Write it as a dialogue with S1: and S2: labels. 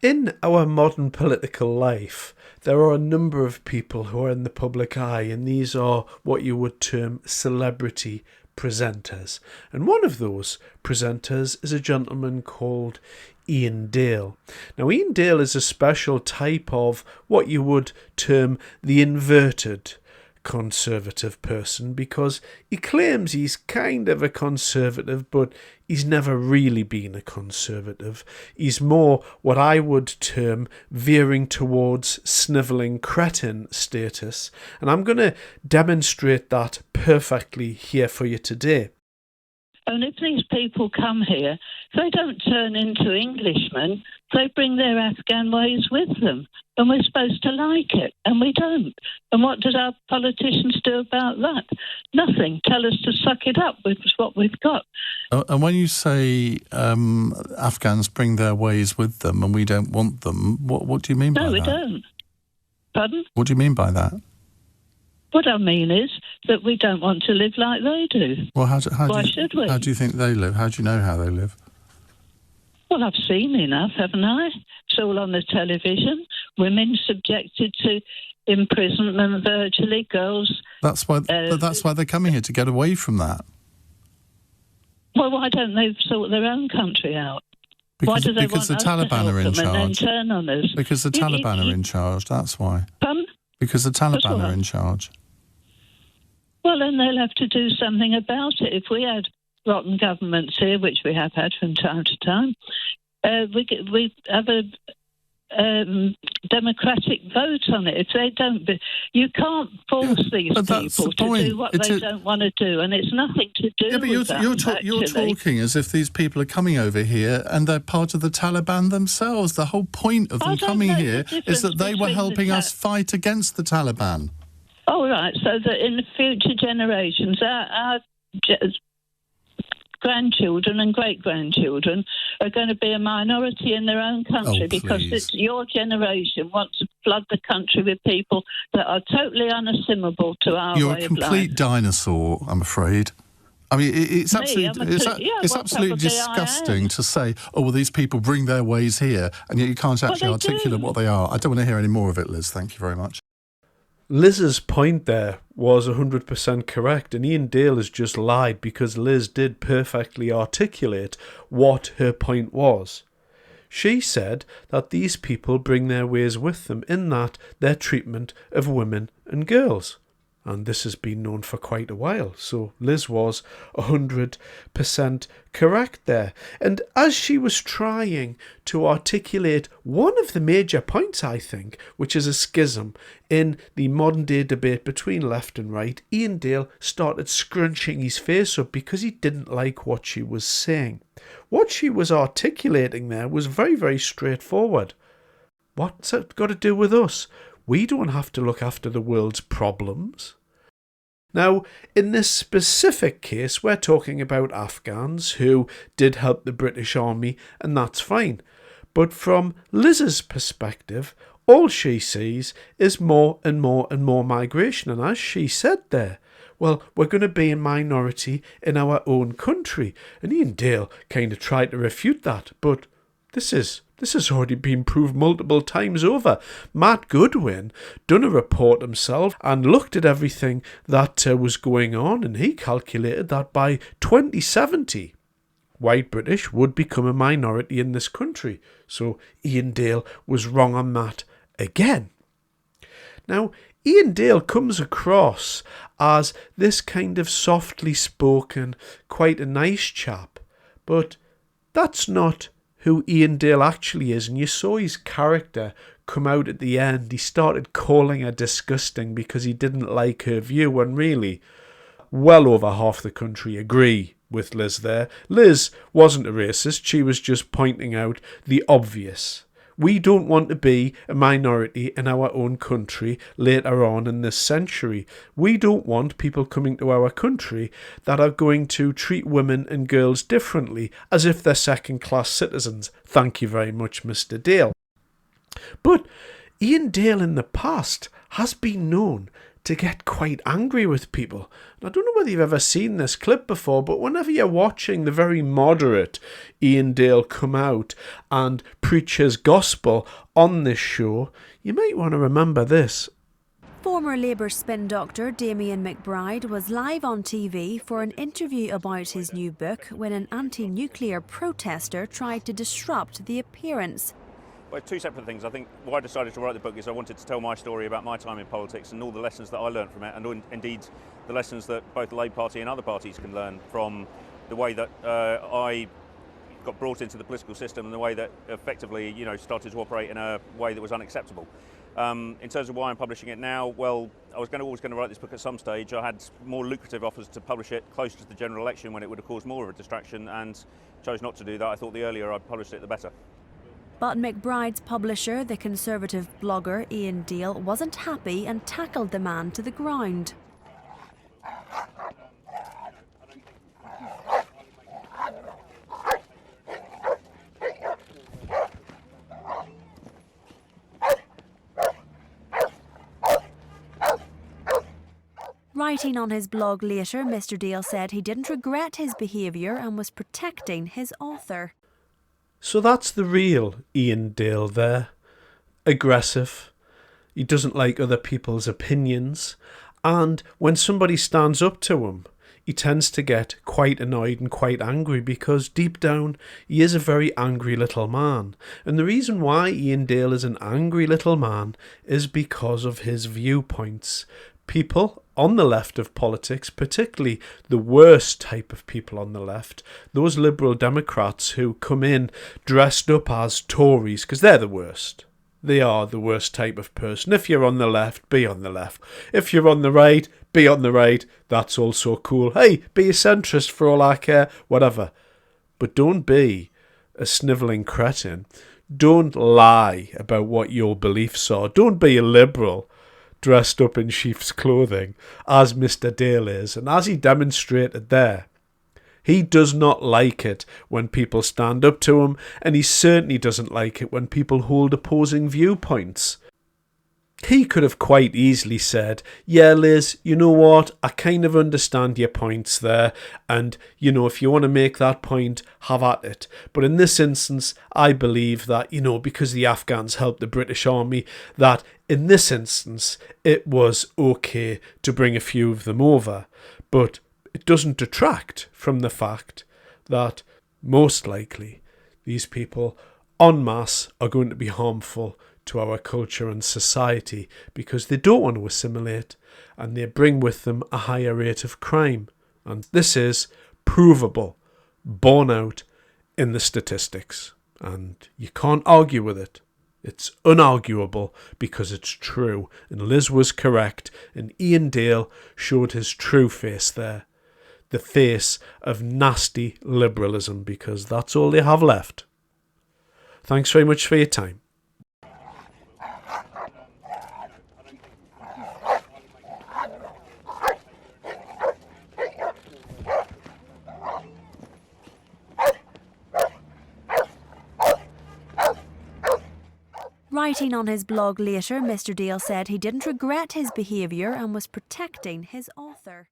S1: In our modern political life, there are a number of people who are in the public eye, and these are what you would term celebrity presenters. And one of those presenters is a gentleman called Iain Dale. Now, Iain Dale is a special type of what you would term the inverted conservative person, because he claims he's kind of a conservative, but he's never really been a conservative. He's more what I would term veering towards snivelling cretin status, and I'm going to demonstrate that perfectly here for you today.
S2: And if these people come here, they don't turn into Englishmen, they bring their Afghan ways with them. And we're supposed to like it, and we don't. And what did our politicians do about that? Nothing. Tell us to suck it up with what we've got.
S3: And when you say Afghans bring their ways with them and we don't want them, what do you mean by that?
S2: No, we don't. Pardon?
S3: What do you mean by that?
S2: What I mean is that we don't want to live like they do.
S3: Well,
S2: Why should we?
S3: How do you think they live? How do you know how they live?
S2: Well, I've seen enough, haven't I? It's all on the television. Women subjected to imprisonment virtually, girls...
S3: That's why they're coming here, to get away from that.
S2: Well, why don't they sort their own country out?
S3: Because
S2: the
S3: Taliban are in charge.
S2: And then turn on us?
S3: Because the Taliban are in charge, that's why.
S2: Pardon?
S3: Because the Taliban are in charge.
S2: Well, then they'll have to do something about it. If we had rotten governments here, which we have had from time to time, we have a democratic vote on it. If they don't, you can't force these people to do what they don't want to do, and it's nothing to do with that.
S3: You're talking as if these people are coming over here and they're part of the Taliban themselves. The whole point of them coming here is that they were helping us fight against the Taliban.
S2: Oh, right, so that in the future generations, our grandchildren and great-grandchildren are going to be a minority in their own country because your generation wants to flood the country with people that are totally unassimilable to our way of life.
S3: You're a complete dinosaur, I'm afraid. I mean, it's absolutely disgusting to say, oh, well, these people bring their ways here, and yet you can't actually articulate what they are. I don't want to hear any more of it, Liz. Thank you very much.
S1: Liz's point there was 100% correct, and Iain Dale has just lied because Liz did perfectly articulate what her point was. She said that these people bring their ways with them in that their treatment of women and girls. And this has been known for quite a while, so Liz was 100% correct there. And as she was trying to articulate one of the major points, I think, which is a schism in the modern-day debate between left and right, Iain Dale started scrunching his face up because he didn't like what she was saying. What she was articulating there was very, very straightforward. What's it got to do with us? We don't have to look after the world's problems. Now, in this specific case, we're talking about Afghans who did help the British Army, and that's fine. But from Liz's perspective, all she sees is more and more and more migration. And as she said there, well, we're going to be a minority in our own country. And Iain Dale kind of tried to refute that, but this has already been proved multiple times over. Matt Goodwin done a report himself and looked at everything that was going on, and he calculated that by 2070, white British would become a minority in this country. So Iain Dale was wrong on that again. Now, Iain Dale comes across as this kind of softly spoken, quite a nice chap, but that's not who Iain Dale actually is, and you saw his character come out at the end. He started calling her disgusting because he didn't like her view, and really, well over half the country agree with Liz there. Liz wasn't a racist, she was just pointing out the obvious. We don't want to be a minority in our own country later on in this century. We don't want people coming to our country that are going to treat women and girls differently as if they're second-class citizens. Thank you very much, Mr. Dale. But Iain Dale in the past has been known to get quite angry with people. And I don't know whether you've ever seen this clip before, but whenever you're watching the very moderate Iain Dale come out and preach his gospel on this show, you might want to remember this.
S4: Former Labour spin doctor Damien McBride was live on TV for an interview about his new book when an anti-nuclear protester tried to disrupt the appearance.
S5: Well, two separate things. I think why I decided to write the book is I wanted to tell my story about my time in politics and all the lessons that I learned from it, and indeed the lessons that both the Labour Party and other parties can learn from the way that I got brought into the political system and the way that effectively, started to operate in a way that was unacceptable. In terms of why I'm publishing it now, well, I was always going to write this book at some stage. I had more lucrative offers to publish it closer to the general election when it would have caused more of a distraction, and chose not to do that. I thought the earlier I published it, the better.
S4: But McBride's publisher, the Conservative blogger Iain Dale, wasn't happy and tackled the man to the ground. Writing on his blog later, Mr. Dale said he didn't regret his behaviour and was protecting his author.
S1: So that's the real Iain Dale there. Aggressive. He doesn't like other people's opinions. And when somebody stands up to him, he tends to get quite annoyed and quite angry because deep down he is a very angry little man. And the reason why Iain Dale is an angry little man is because of his viewpoints. People on the left of politics, particularly the worst type of people on the left, those Liberal Democrats who come in dressed up as Tories, because they're the worst. They are the worst type of person. If you're on the left, be on the left. If you're on the right, be on the right. That's also cool. Hey, be a centrist for all I care, whatever. But don't be a snivelling cretin. Don't lie about what your beliefs are. Don't be a liberal dressed up in sheep's clothing, as Mr. Dale is, and as he demonstrated there. He does not like it when people stand up to him, and he certainly doesn't like it when people hold opposing viewpoints. He could have quite easily said, yeah, Liz, you know what, I kind of understand your points there, and, if you want to make that point, have at it. But in this instance, I believe that, because the Afghans helped the British Army, that in this instance, it was okay to bring a few of them over. But it doesn't detract from the fact that, most likely, these people en masse are going to be harmful to our culture and society because they don't want to assimilate and they bring with them a higher rate of crime. And this is provable, borne out in the statistics. And you can't argue with it. It's unarguable because it's true. And Liz was correct. And Iain Dale showed his true face there. The face of nasty liberalism, because that's all they have left. Thanks very much for your time.
S4: Writing on his blog later, Mr. Dale said he didn't regret his behaviour and was protecting his author.